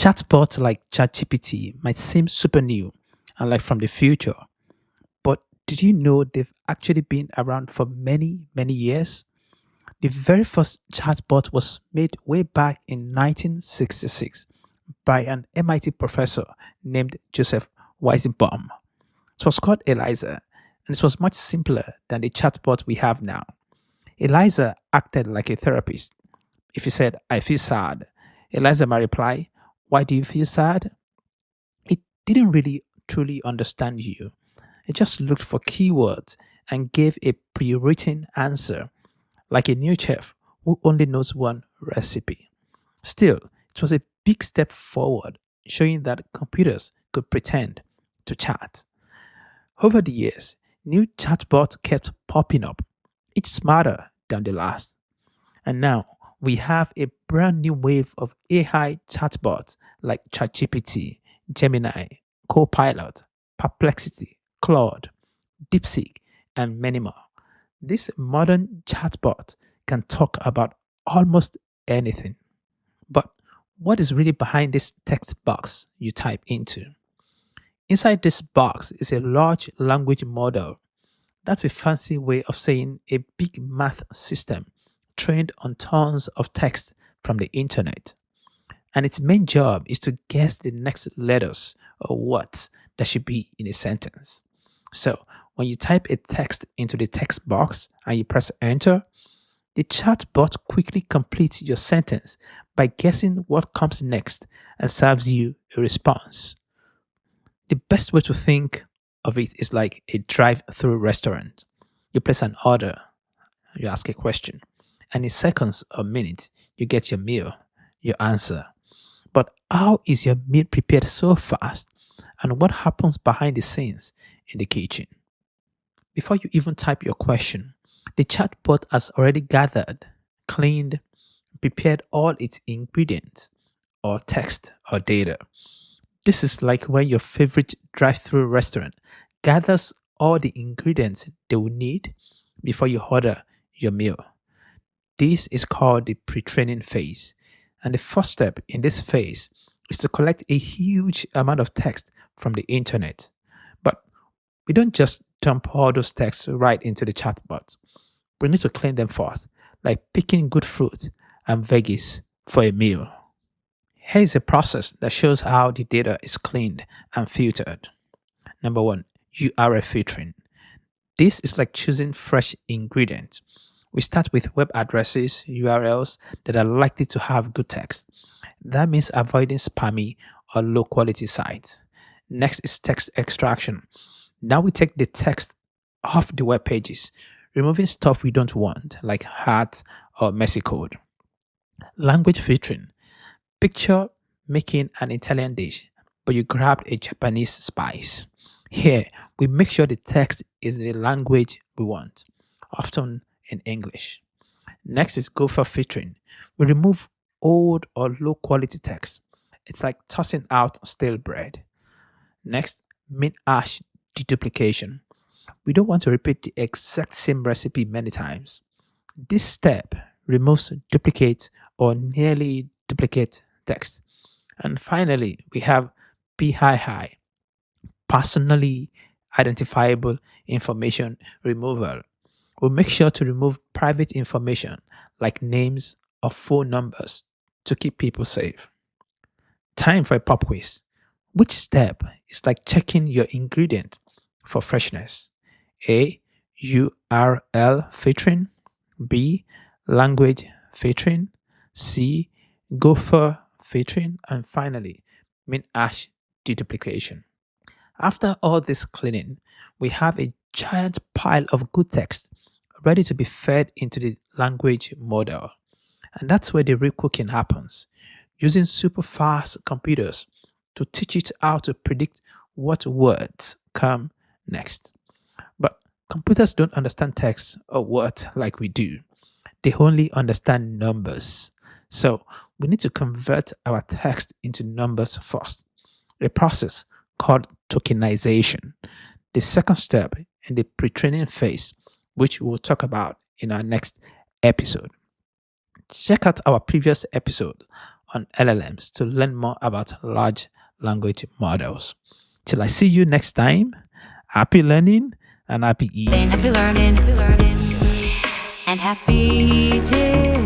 Chatbots like ChatGPT might seem super new and like from the future, but did you know they've actually been around for many, many years? The very first chatbot was made way back in 1966 by an MIT professor named Joseph Weizenbaum. It was called Eliza, and it was much simpler than the chatbot we have now. Eliza acted like a therapist. If you said, I feel sad, Eliza might reply, why do you feel sad? It didn't really truly understand you. It just looked for keywords and gave a pre written answer, like a new chef who only knows one recipe. Still, it was a big step forward, showing that computers could pretend to chat. Over the years, new chatbots kept popping up, each smarter than the last. And now we have a brand new wave of AI chatbots like ChatGPT, Gemini, Copilot, Perplexity, Claude, DeepSeek, and many more. This modern chatbot can talk about almost anything. But what is really behind this text box you type into? Inside this box is a large language model. That's a fancy way of saying a big math system trained on tons of text from the internet. And its main job is to guess the next letters or words that should be in a sentence. So when you type a text into the text box and you press enter, the chatbot quickly completes your sentence by guessing what comes next and serves you a response. The best way to think of it is like a drive-through restaurant. You place an order, you ask a question, and in seconds or minutes, you get your meal, your answer. But how is your meal prepared so fast? And what happens behind the scenes in the kitchen? Before you even type your question, the chatbot has already gathered, cleaned, prepared all its ingredients or text or data. This is like when your favorite drive-through restaurant gathers all the ingredients they will need before you order your meal. This is called the pre-training phase. And the first step in this phase is to collect a huge amount of text from the internet. But we don't just dump all those texts right into the chatbot. We need to clean them first, like picking good fruit and veggies for a meal. Here is a process that shows how the data is cleaned and filtered. Number one, URL filtering. This is like choosing fresh ingredients. We start with web addresses, URLs that are likely to have good text. That means avoiding spammy or low quality sites. Next is text extraction. Now we take the text off the web pages, removing stuff we don't want, like hats or messy code. Language filtering. Picture making an Italian dish, but you grabbed a Japanese spice. Here, we make sure the text is the language we want, often in English. Next is gopher filtering. We remove old or low quality text. It's like tossing out stale bread. Next, min ash deduplication. We don't want to repeat the exact same recipe many times. This step removes duplicate or nearly duplicate text. And finally, we have PII, personally identifiable information removal. We'll make sure to remove private information like names or phone numbers to keep people safe. Time for a pop quiz. Which step is like checking your ingredient for freshness? A. URL filtering. B. Language filtering. C. Gopher filtering. And finally, min ash deduplication. After all this cleaning, we have a giant pile of good text ready to be fed into the language model. And that's where the real cooking happens, using super fast computers to teach it how to predict what words come next. But computers don't understand text or words like we do. They only understand numbers. So we need to convert our text into numbers first, a process called tokenization, the second step in the pre-training phase, which we'll talk about in our next episode. Check out our previous episode on LLMs to learn more about large language models. Till I see you next time, happy learning and happy eating. Happy learning and happy eating.